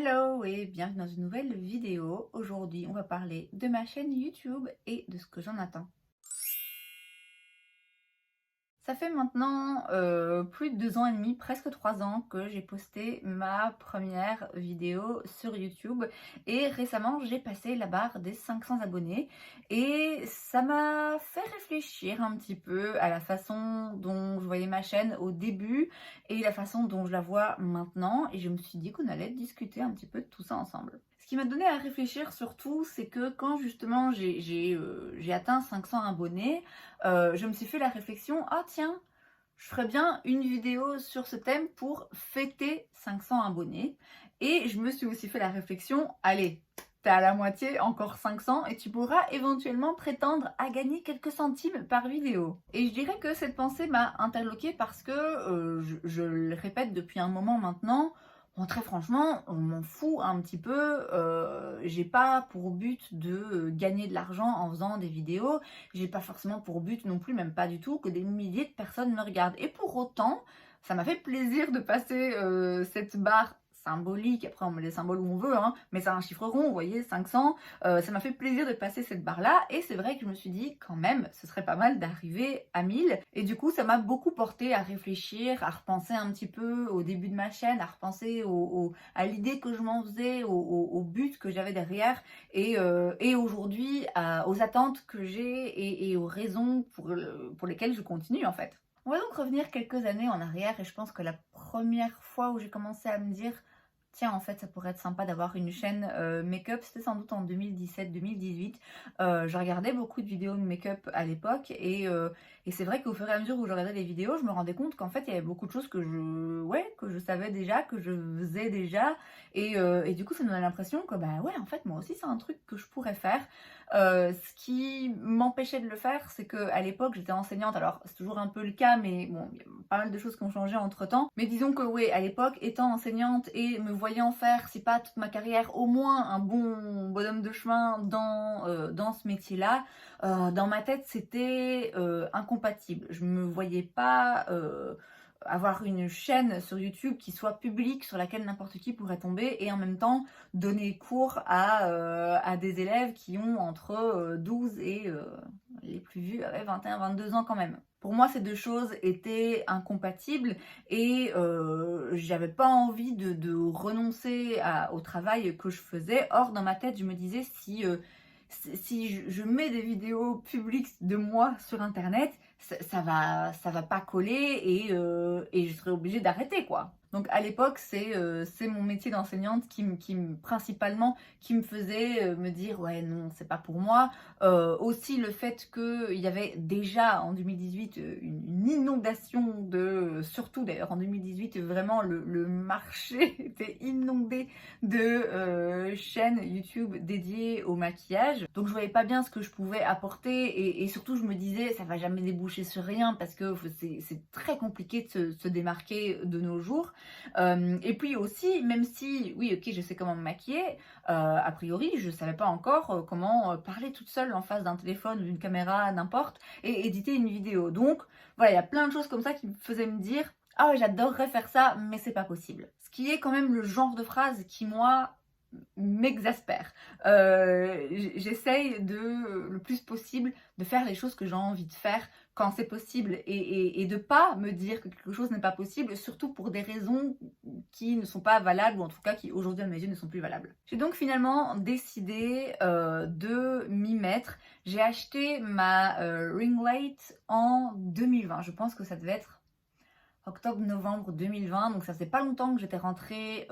Hello et bienvenue dans une nouvelle vidéo. Aujourd'hui, on va parler de ma chaîne YouTube et de ce que j'en attends. Ça fait maintenant plus de 2 ans et demi, presque 3 ans que j'ai posté ma première vidéo sur YouTube et récemment j'ai passé la barre des 500 abonnés et ça m'a fait réfléchir un petit peu à la façon dont je voyais ma chaîne au début et la façon dont je la vois maintenant et je me suis dit qu'on allait discuter un petit peu de tout ça ensemble. Ce qui m'a donné à réfléchir surtout, c'est que quand justement j'ai atteint 500 abonnés, je me suis fait la réflexion, ah tiens, je ferais bien une vidéo sur ce thème pour fêter 500 abonnés. Et je me suis aussi fait la réflexion, allez, t'es à la moitié, encore 500, et tu pourras éventuellement prétendre à gagner quelques centimes par vidéo. Et je dirais que cette pensée m'a interloquée parce que, je le répète depuis un moment maintenant, bon, très franchement, on m'en fout un petit peu. J'ai pas pour but de gagner de l'argent en faisant des vidéos. J'ai pas forcément pour but non plus, même pas du tout, que des milliers de personnes me regardent. Et pour autant, ça m'a fait plaisir de passer cette barre symbolique. Après, on met les symboles où on veut, hein, mais c'est un chiffre rond, vous voyez, 500. Ça m'a fait plaisir de passer cette barre-là. Et c'est vrai que je me suis dit, quand même, ce serait pas mal d'arriver à 1000. Et du coup, ça m'a beaucoup porté à réfléchir, à repenser un petit peu au début de ma chaîne, à repenser à l'idée que je m'en faisais, au but que j'avais derrière, et aujourd'hui aux attentes que j'ai et aux raisons pour lesquelles je continue en fait. On va donc revenir quelques années en arrière et je pense que la première fois où j'ai commencé à me dire tiens, en fait, ça pourrait être sympa d'avoir une chaîne make-up. C'était sans doute en 2017-2018. Je regardais beaucoup de vidéos de make-up à l'époque et c'est vrai qu'au fur et à mesure où je regardais les vidéos, je me rendais compte qu'en fait, il y avait beaucoup de choses que je savais déjà, que je faisais déjà. Et du coup, ça me donnait l'impression que, bah ouais, en fait, moi aussi, c'est un truc que je pourrais faire. Ce qui m'empêchait de le faire, c'est qu'à l'époque, j'étais enseignante. Alors, c'est toujours un peu le cas, mais bon, il y a pas mal de choses qui ont changé entre-temps. Mais disons que oui, à l'époque, étant enseignante et me voyant faire, si pas toute ma carrière, au moins un bon bonhomme de chemin dans ce métier-là, dans ma tête, c'était incompatible. Je me voyais pas avoir une chaîne sur YouTube qui soit publique, sur laquelle n'importe qui pourrait tomber, et en même temps donner cours à des élèves qui ont entre 12 et les plus vieux avaient 21-22 ans quand même. Pour moi, ces deux choses étaient incompatibles et j'avais pas envie de renoncer au travail que je faisais. Or, dans ma tête, je me disais si je mets des vidéos publiques de moi sur internet, ça va pas coller et je serai obligée d'arrêter quoi. Donc à l'époque, c'est mon métier d'enseignante principalement qui me faisait me dire ouais non, c'est pas pour moi. Aussi le fait qu'il y avait déjà en 2018 une inondation surtout d'ailleurs en 2018, vraiment le marché était inondé de chaînes YouTube dédiées au maquillage. Donc je voyais pas bien ce que je pouvais apporter et surtout je me disais ça va jamais déboucher sur rien parce que c'est très compliqué de se démarquer de nos jours. Et puis aussi, même si, oui, ok, je sais comment me maquiller, a priori, je savais pas encore comment parler toute seule en face d'un téléphone ou d'une caméra, n'importe, et éditer une vidéo. Donc, voilà, il y a plein de choses comme ça qui me faisaient me dire ah ouais, j'adorerais faire ça, mais c'est pas possible. Ce qui est quand même le genre de phrase qui, moi, m'exaspère. J'essaye le plus possible de faire les choses que j'ai envie de faire quand c'est possible et de pas me dire que quelque chose n'est pas possible, surtout pour des raisons qui ne sont pas valables ou en tout cas qui aujourd'hui à mes yeux ne sont plus valables. J'ai donc finalement décidé de m'y mettre. J'ai acheté ma ring light en 2020. Je pense que ça devait être octobre-novembre 2020, donc ça faisait pas longtemps que j'étais rentrée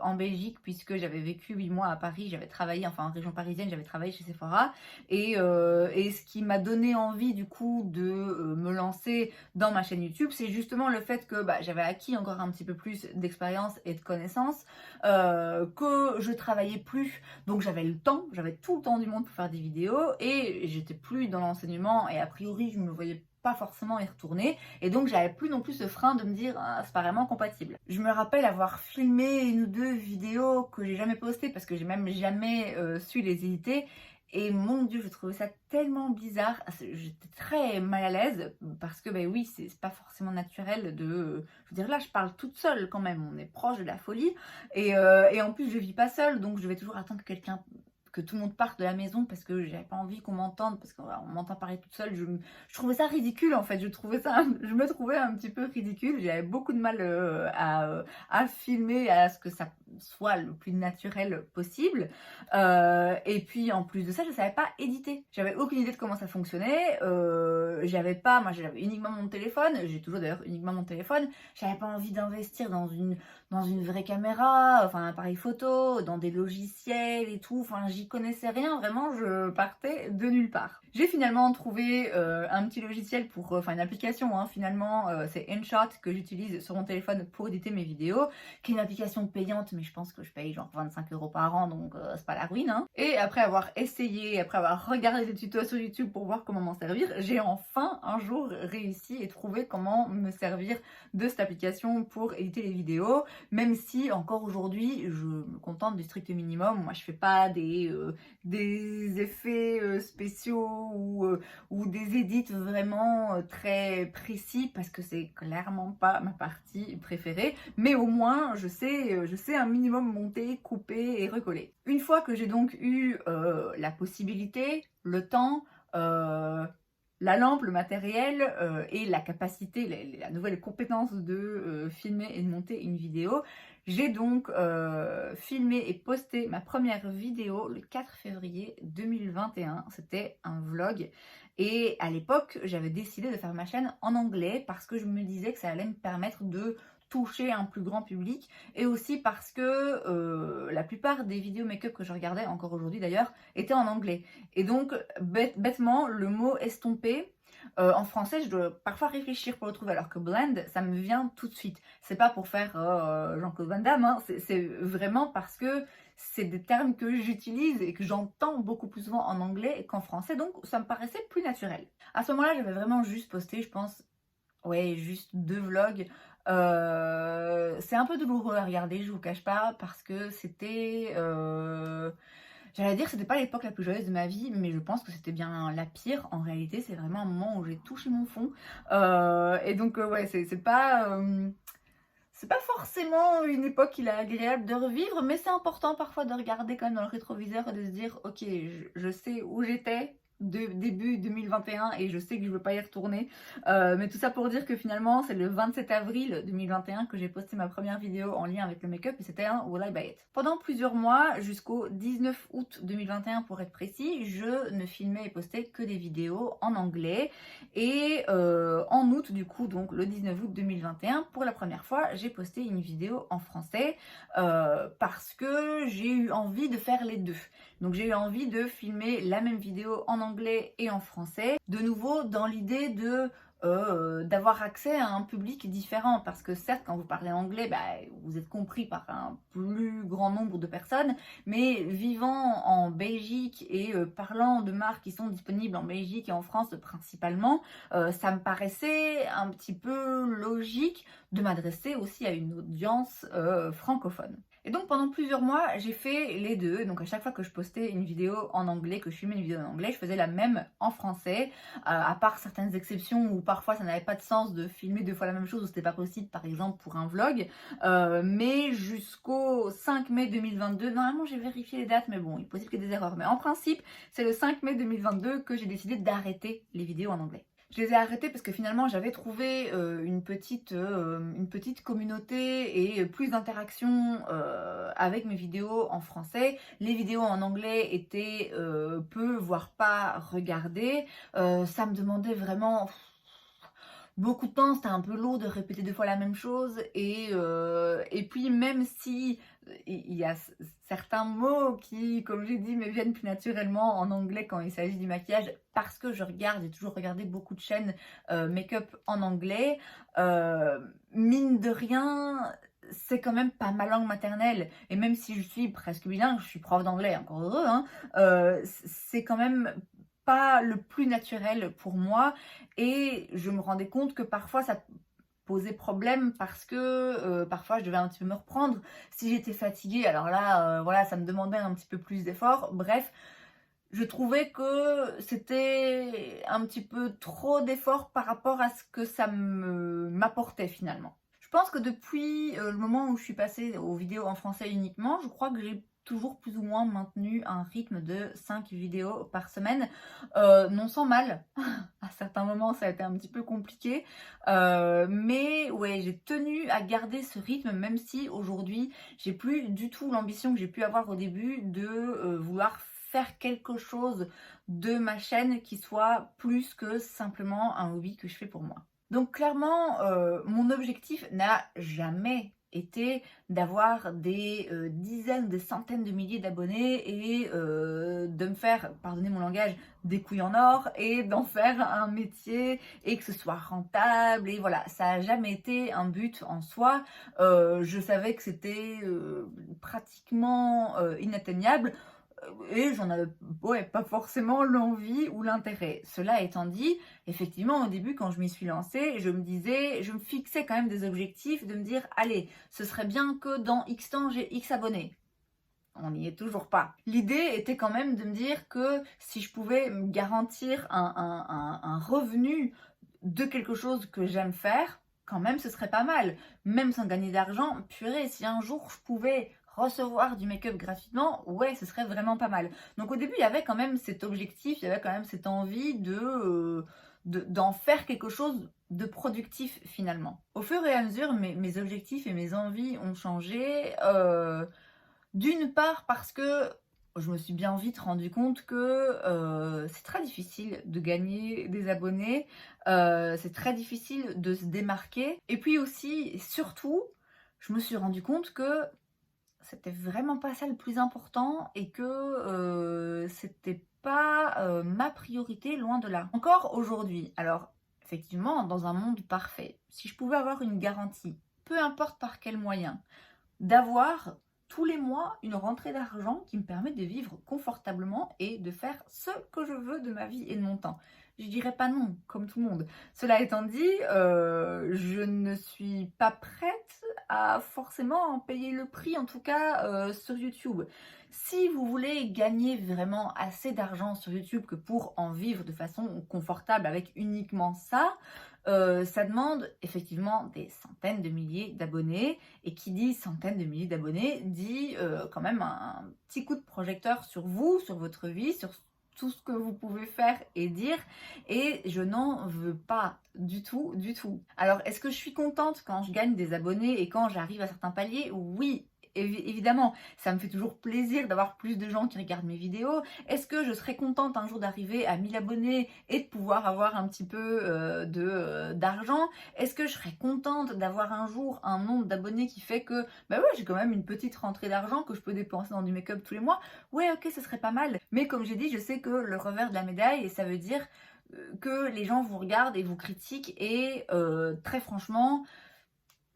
en Belgique puisque j'avais vécu 8 mois à Paris, j'avais travaillé, enfin en région parisienne, j'avais travaillé chez Sephora et ce qui m'a donné envie du coup de me lancer dans ma chaîne YouTube, c'est justement le fait que j'avais acquis encore un petit peu plus d'expérience et de connaissances, que je travaillais plus, donc j'avais le temps, j'avais tout le temps du monde pour faire des vidéos et j'étais plus dans l'enseignement et a priori je me voyais pas forcément y retourner, et donc j'avais plus non plus ce frein de me dire ah, c'est pas vraiment compatible. Je me rappelle avoir filmé une ou deux vidéos que j'ai jamais postées parce que j'ai même jamais su les éditer, et mon Dieu, je trouvais ça tellement bizarre. J'étais très mal à l'aise parce que, ben oui, c'est pas forcément naturel de. Je veux dire, là, je parle toute seule quand même. On est proche de la folie. Et en plus, je vis pas seule, donc je vais toujours attendre que tout le monde parte de la maison parce que j'avais pas envie qu'on m'entende, parce qu'on m'entend parler toute seule. Je trouvais ça ridicule en fait. Je me trouvais un petit peu ridicule. J'avais beaucoup de mal à filmer, à ce que ça soit le plus naturel possible. Et puis en plus de ça, je savais pas éditer. J'avais aucune idée de comment ça fonctionnait. Moi j'avais uniquement mon téléphone. J'ai toujours d'ailleurs uniquement mon téléphone. J'avais pas envie d'investir dans une vraie caméra, enfin un appareil photo, dans des logiciels et tout. Enfin, j'y connaissais rien. Vraiment, je partais de nulle part. J'ai finalement trouvé un petit logiciel une application. Finalement, c'est InShot que j'utilise sur mon téléphone pour éditer mes vidéos, qui est une application payante, mais je pense que je paye genre 25 € par an, donc c'est pas la ruine. Et après avoir essayé, après avoir regardé des tutos sur YouTube pour voir comment m'en servir, j'ai enfin un jour réussi et trouvé comment me servir de cette application pour éditer les vidéos, même si encore aujourd'hui je me contente du strict minimum. Moi je fais pas des effets spéciaux ou des edits vraiment très précis parce que c'est clairement pas ma partie préférée, mais au moins je sais un minimum monter, couper et recoller. Une fois que j'ai donc eu la possibilité, le temps, la lampe, le matériel et la capacité, la nouvelle compétence de filmer et de monter une vidéo, j'ai donc filmé et posté ma première vidéo le 4 février 2021. C'était un vlog. Et à l'époque, j'avais décidé de faire ma chaîne en anglais parce que je me disais que ça allait me permettre de toucher un plus grand public, et aussi parce que la plupart des vidéos make-up que je regardais, encore aujourd'hui d'ailleurs, étaient en anglais. Et donc, bêtement, le mot estompé, en français, je dois parfois réfléchir pour le trouver, alors que blend, ça me vient tout de suite. C'est pas pour faire Jean-Claude Van Damme, c'est vraiment parce que c'est des termes que j'utilise et que j'entends beaucoup plus souvent en anglais qu'en français, donc ça me paraissait plus naturel. À ce moment-là, j'avais vraiment juste posté, je pense, ouais, juste 2 vlogs. C'est un peu douloureux à regarder, je vous cache pas, parce que c'était... j'allais dire que c'était pas l'époque la plus joyeuse de ma vie, mais je pense que c'était bien la pire. En réalité, c'est vraiment un moment où j'ai touché mon fond. Et donc, ouais, c'est pas forcément une époque qu'il est agréable de revivre, mais c'est important parfois de regarder quand même dans le rétroviseur et de se dire, ok, je sais où j'étais de début 2021 et je sais que je veux pas y retourner. Mais tout ça pour dire que finalement, c'est le 27 avril 2021 que j'ai posté ma première vidéo en lien avec le make-up, et c'était un Will I Buy It. Pendant plusieurs mois, jusqu'au 19 août 2021 pour être précis, je ne filmais et postais que des vidéos en anglais. Et en août, du coup, donc le 19 août 2021, pour la première fois, j'ai posté une vidéo en français parce que j'ai eu envie de faire les deux. Donc j'ai eu envie de filmer la même vidéo en anglais et en français, de nouveau dans l'idée d'avoir accès à un public différent, parce que certes quand vous parlez anglais, vous êtes compris par un plus grand nombre de personnes, mais vivant en Belgique et parlant de marques qui sont disponibles en Belgique et en France principalement, ça me paraissait un petit peu logique de m'adresser aussi à une audience francophone. Et donc pendant plusieurs mois, j'ai fait les deux. Donc à chaque fois que je postais une vidéo en anglais, que je filmais une vidéo en anglais, je faisais la même en français, à part certaines exceptions où parfois ça n'avait pas de sens de filmer deux fois la même chose, où c'était pas possible, par exemple pour un vlog. Mais jusqu'au 5 mai 2022, normalement j'ai vérifié les dates, mais bon, il est possible qu'il y ait des erreurs. Mais en principe, c'est le 5 mai 2022 que j'ai décidé d'arrêter les vidéos en anglais. Je les ai arrêtés parce que finalement j'avais trouvé une petite communauté et plus d'interaction avec mes vidéos en français. Les vidéos en anglais étaient peu voire pas regardées. Ça me demandait vraiment beaucoup de temps, c'était un peu lourd de répéter deux fois la même chose, et puis même si il y a certains mots qui, comme j'ai dit, me viennent plus naturellement en anglais quand il s'agit du maquillage, parce que j'ai toujours regardé beaucoup de chaînes make-up en anglais, mine de rien, c'est quand même pas ma langue maternelle, et même si je suis presque bilingue, je suis prof d'anglais, encore heureux, c'est quand même pas le plus naturel pour moi et je me rendais compte que parfois ça posait problème parce que parfois je devais un petit peu me reprendre. Si j'étais fatiguée, alors là, voilà, ça me demandait un petit peu plus d'efforts. Bref, je trouvais que c'était un petit peu trop d'efforts par rapport à ce que ça m'apportait finalement. Je pense que depuis le moment où je suis passée aux vidéos en français uniquement, je crois que j'ai toujours plus ou moins maintenu un rythme de 5 vidéos par semaine, non sans mal. À certains moments, ça a été un petit peu compliqué, mais ouais, j'ai tenu à garder ce rythme, même si aujourd'hui, j'ai plus du tout l'ambition que j'ai pu avoir au début de vouloir faire quelque chose de ma chaîne qui soit plus que simplement un hobby que je fais pour moi. Donc clairement, mon objectif n'a jamais été d'avoir des dizaines, des centaines de milliers d'abonnés et de me faire, pardonnez mon langage, des couilles en or et d'en faire un métier et que ce soit rentable. Et voilà, ça n'a jamais été un but en soi. Je savais que c'était pratiquement inatteignable. Et j'en avais pas forcément l'envie ou l'intérêt. Cela étant dit, effectivement, au début, quand je m'y suis lancée, je me fixais quand même des objectifs de me dire, allez, ce serait bien que dans X temps, j'ai X abonnés. On n'y est toujours pas. L'idée était quand même de me dire que si je pouvais me garantir un revenu de quelque chose que j'aime faire, quand même, ce serait pas mal. Même sans gagner d'argent, purée, si un jour je pouvais recevoir du make-up gratuitement, ouais, ce serait vraiment pas mal. Donc au début, il y avait quand même cet objectif, il y avait quand même cette envie d'en faire quelque chose de productif finalement. Au fur et à mesure, mes objectifs et mes envies ont changé. D'une part parce que je me suis bien vite rendu compte que c'est très difficile de gagner des abonnés, c'est très difficile de se démarquer. Et puis aussi, et surtout, je me suis rendu compte que c'était vraiment pas ça le plus important et que c'était pas ma priorité, loin de là. Encore aujourd'hui, alors effectivement, dans un monde parfait, si je pouvais avoir une garantie, peu importe par quel moyen, d'avoir tous les mois une rentrée d'argent qui me permet de vivre confortablement et de faire ce que je veux de ma vie et de mon temps. Je dirais pas non, comme tout le monde. Cela étant dit, je ne suis pas prête à forcément en payer le prix, en tout cas sur YouTube. Si vous voulez gagner vraiment assez d'argent sur YouTube que pour en vivre de façon confortable avec uniquement ça, ça demande effectivement des centaines de milliers d'abonnés. Et qui dit centaines de milliers d'abonnés dit quand même un petit coup de projecteur sur vous, sur votre vie, sur tout ce que vous pouvez faire et dire. Et je n'en veux pas du tout, du tout. Alors, est-ce que je suis contente quand je gagne des abonnés et quand j'arrive à certains paliers? Oui. Évidemment, ça me fait toujours plaisir d'avoir plus de gens qui regardent mes vidéos. Est-ce que je serais contente un jour d'arriver à 1000 abonnés et de pouvoir avoir un petit peu d'argent? Est-ce que je serais contente d'avoir un jour un nombre d'abonnés qui fait que bah ouais, j'ai quand même une petite rentrée d'argent que je peux dépenser dans du make-up tous les mois? Ouais, ok, ce serait pas mal. Mais comme j'ai dit, je sais que le revers de la médaille, ça veut dire que les gens vous regardent et vous critiquent et très franchement,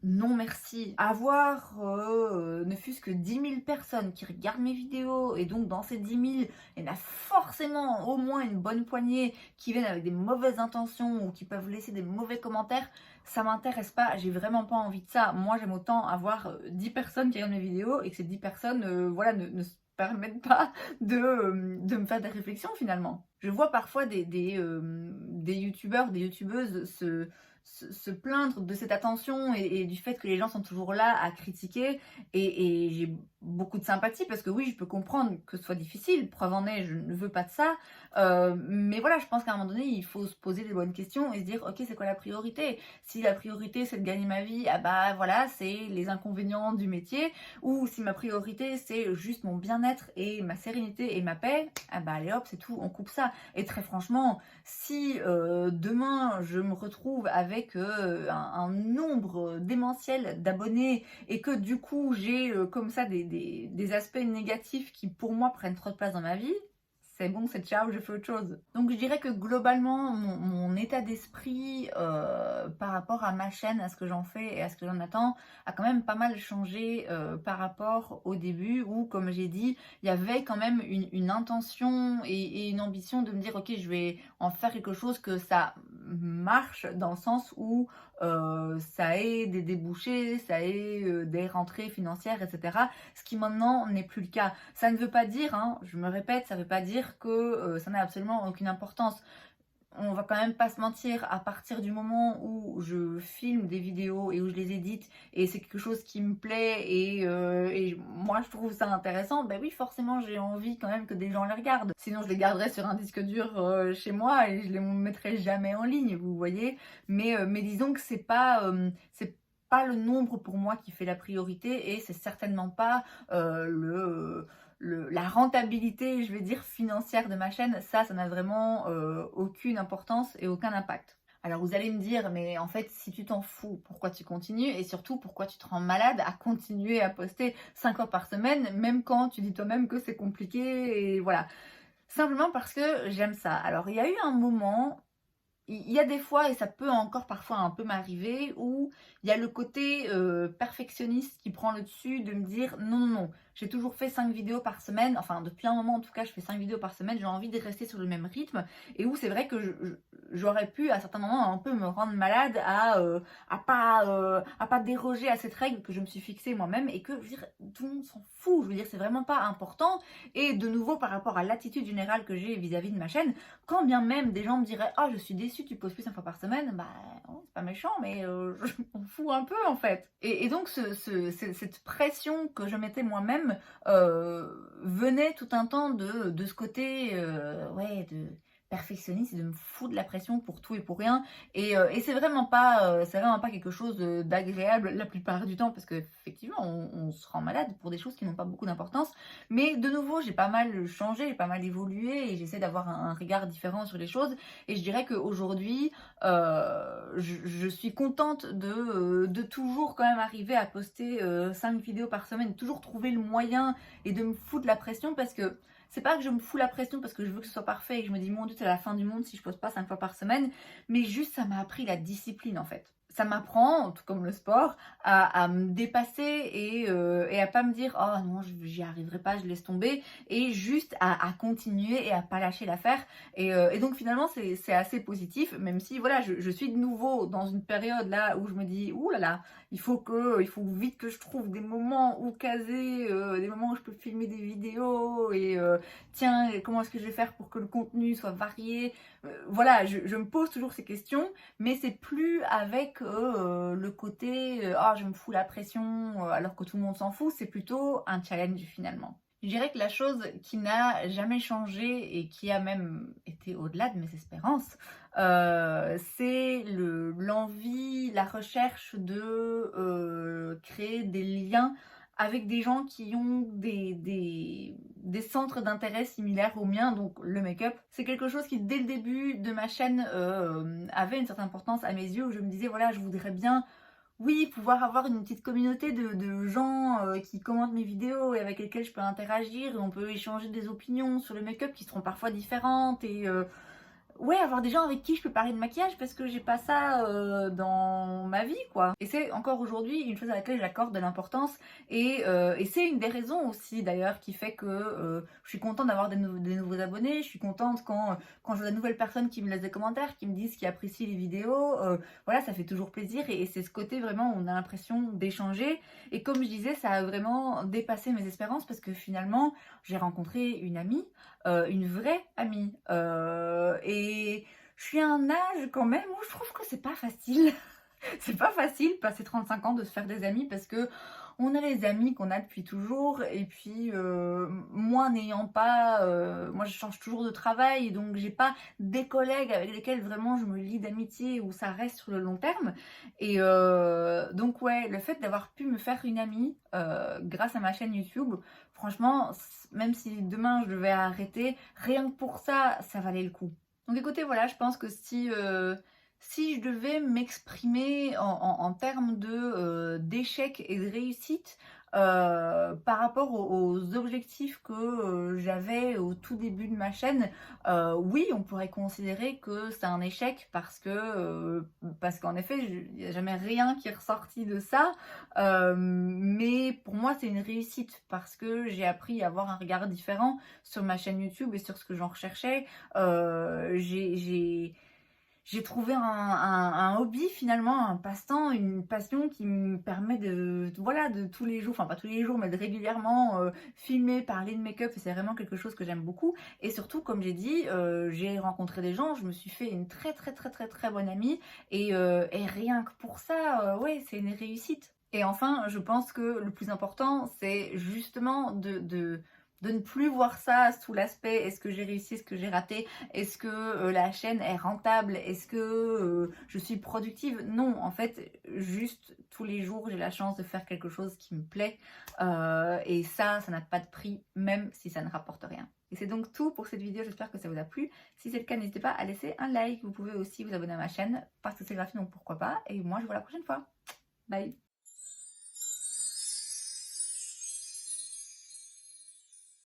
non merci. Avoir ne fût-ce que 10 000 personnes qui regardent mes vidéos et donc dans ces 10 000, il y en a forcément au moins une bonne poignée qui viennent avec des mauvaises intentions ou qui peuvent laisser des mauvais commentaires, ça m'intéresse pas, j'ai vraiment pas envie de ça. Moi j'aime autant avoir 10 personnes qui regardent mes vidéos et que ces 10 personnes voilà, ne se permettent pas de me faire des réflexions finalement. Je vois parfois des youtubeurs, des youtubeuses se plaindre de cette attention et du fait que les gens sont toujours là à critiquer et j'ai beaucoup de sympathie parce que oui, je peux comprendre que ce soit difficile, preuve en est, je ne veux pas de ça, mais voilà, je pense qu'à un moment donné, il faut se poser des bonnes questions et se dire, ok, c'est quoi la priorité? Si la priorité c'est de gagner ma vie, ah bah voilà, c'est les inconvénients du métier, ou si ma priorité c'est juste mon bien-être et ma sérénité et ma paix, ah bah allez hop, c'est tout, on coupe ça. Et très franchement, si demain je me retrouve avec un nombre démentiel d'abonnés et que du coup j'ai comme ça des aspects négatifs qui pour moi prennent trop de place dans ma vie, c'est bon, c'est ciao, je fais autre chose. Donc je dirais que globalement, mon état d'esprit par rapport à ma chaîne, à ce que j'en fais et à ce que j'en attends, a quand même pas mal changé par rapport au début où, comme j'ai dit, il y avait quand même une intention et une ambition de me dire, ok, je vais en faire quelque chose que ça marche dans le sens où ça ait des débouchés, ça ait des rentrées financières, etc. Ce qui maintenant n'est plus le cas. Ça ne veut pas dire, hein, je me répète, ça ne veut pas dire que ça n'a absolument aucune importance. On va quand même pas se mentir, à partir du moment où je filme des vidéos et où je les édite et c'est quelque chose qui me plaît et moi je trouve ça intéressant, ben oui forcément j'ai envie quand même que des gens les regardent. Sinon je les garderais sur un disque dur chez moi et je les mettrais jamais en ligne, vous voyez. Mais disons que c'est pas le nombre pour moi qui fait la priorité et c'est certainement pas la rentabilité, je vais dire, financière de ma chaîne, ça n'a vraiment aucune importance et aucun impact. Alors vous allez me dire, mais en fait, si tu t'en fous, pourquoi tu continues? Et surtout, pourquoi tu te rends malade à continuer à poster 5 fois par semaine, même quand tu dis toi-même que c'est compliqué et voilà. Simplement parce que j'aime ça. Alors il y a eu un moment, il y a des fois, et ça peut encore parfois un peu m'arriver, où il y a le côté perfectionniste qui prend le dessus de me dire non, non, non, j'ai toujours fait 5 vidéos par semaine, enfin depuis un moment en tout cas je fais 5 vidéos par semaine, j'ai envie de rester sur le même rythme, et où c'est vrai que j'aurais pu à certains moments un peu me rendre malade à pas déroger à cette règle que je me suis fixée moi-même, et que je veux dire, tout le monde s'en fout, je veux dire c'est vraiment pas important, et de nouveau par rapport à l'attitude générale que j'ai vis-à-vis de ma chaîne, quand bien même des gens me diraient « Ah, je suis déçue, tu poses plus 5 fois par semaine », bah, oh, c'est pas méchant, mais je m'en fous un peu en fait. Et donc, cette pression que je mettais moi-même venait tout un temps de ce côté, ouais, de perfectionniste et de me foutre de la pression pour tout et pour rien. Et c'est vraiment pas quelque chose d'agréable la plupart du temps parce qu'effectivement, on se rend malade pour des choses qui n'ont pas beaucoup d'importance. Mais de nouveau, j'ai pas mal changé, j'ai pas mal évolué et j'essaie d'avoir un regard différent sur les choses. Et je dirais qu'aujourd'hui, je suis contente de toujours quand même arriver à poster 5 vidéos par semaine, toujours trouver le moyen et de me foutre la pression parce que c'est pas que je me fous la pression parce que je veux que ce soit parfait et que je me dis mon Dieu c'est la fin du monde si je poste pas 5 fois par semaine, mais juste ça m'a appris la discipline en fait. Ça m'apprend, tout comme le sport, à me dépasser et à pas me dire oh non j'y arriverai pas, je laisse tomber, et juste à continuer et à pas lâcher l'affaire. Et donc finalement c'est assez positif, même si voilà je suis de nouveau dans une période là où je me dis ouh là là, il faut vite que je trouve des moments où caser, des moments où je peux filmer des vidéos et tiens comment est-ce que je vais faire pour que le contenu soit varié. Voilà, je me pose toujours ces questions, mais c'est plus avec le côté ah je me fous la pression alors que tout le monde s'en fout, c'est plutôt un challenge finalement. Je dirais que la chose qui n'a jamais changé et qui a même été au-delà de mes espérances, c'est l'envie, la recherche de créer des liens avec des gens qui ont des centres d'intérêt similaires aux miens, donc le make-up. C'est quelque chose qui, dès le début de ma chaîne, avait une certaine importance à mes yeux, où je me disais, voilà, je voudrais bien, oui, pouvoir avoir une petite communauté de gens qui commentent mes vidéos et avec lesquels je peux interagir, et on peut échanger des opinions sur le make-up qui seront parfois différentes, et ouais, avoir des gens avec qui je peux parler de maquillage parce que j'ai pas ça dans ma vie, quoi. Et c'est encore aujourd'hui une chose à laquelle j'accorde de l'importance et c'est une des raisons aussi d'ailleurs qui fait que je suis contente d'avoir des nouveaux abonnés, je suis contente quand je vois de nouvelles personnes qui me laissent des commentaires, qui me disent qu'ils apprécient les vidéos, voilà, ça fait toujours plaisir et c'est ce côté vraiment où on a l'impression d'échanger. Et comme je disais, ça a vraiment dépassé mes espérances parce que finalement, j'ai rencontré une amie, une vraie amie. Et je suis à un âge quand même où je trouve que c'est pas facile. C'est pas facile, passer 35 ans, de se faire des amis parce que on a les amis qu'on a depuis toujours. Et puis, moi n'ayant pas. Moi, je change toujours de travail, donc j'ai pas des collègues avec lesquels vraiment je me lie d'amitié où ça reste sur le long terme. Et donc, ouais, le fait d'avoir pu me faire une amie grâce à ma chaîne YouTube, franchement, même si demain je devais arrêter, rien que pour ça, ça valait le coup. Donc écoutez, voilà, je pense que si je devais m'exprimer en termes d'échecs et de réussite, Par rapport aux objectifs que j'avais au tout début de ma chaîne, oui, on pourrait considérer que c'est un échec parce qu'en effet, il n'y a jamais rien qui est ressorti de ça. Mais pour moi, c'est une réussite parce que j'ai appris à avoir un regard différent sur ma chaîne YouTube et sur ce que j'en recherchais. J'ai trouvé un hobby finalement, un passe-temps, une passion qui me permet voilà, de tous les jours, enfin pas tous les jours, mais de régulièrement filmer, parler de make-up, et c'est vraiment quelque chose que j'aime beaucoup. Et surtout, comme j'ai dit, j'ai rencontré des gens, je me suis fait une très très très très très bonne amie, et rien que pour ça, ouais, c'est une réussite. Et enfin, je pense que le plus important, c'est justement de ne plus voir ça sous l'aspect est-ce que j'ai réussi, est-ce que j'ai raté, est-ce que la chaîne est rentable, est-ce que je suis productive. Non, en fait, juste tous les jours, j'ai la chance de faire quelque chose qui me plaît, et ça n'a pas de prix, même si ça ne rapporte rien. Et c'est donc tout pour cette vidéo, j'espère que ça vous a plu. Si c'est le cas, n'hésitez pas à laisser un like. Vous pouvez aussi vous abonner à ma chaîne parce que c'est gratuit, donc pourquoi pas. Et moi, je vous vois la prochaine fois. Bye!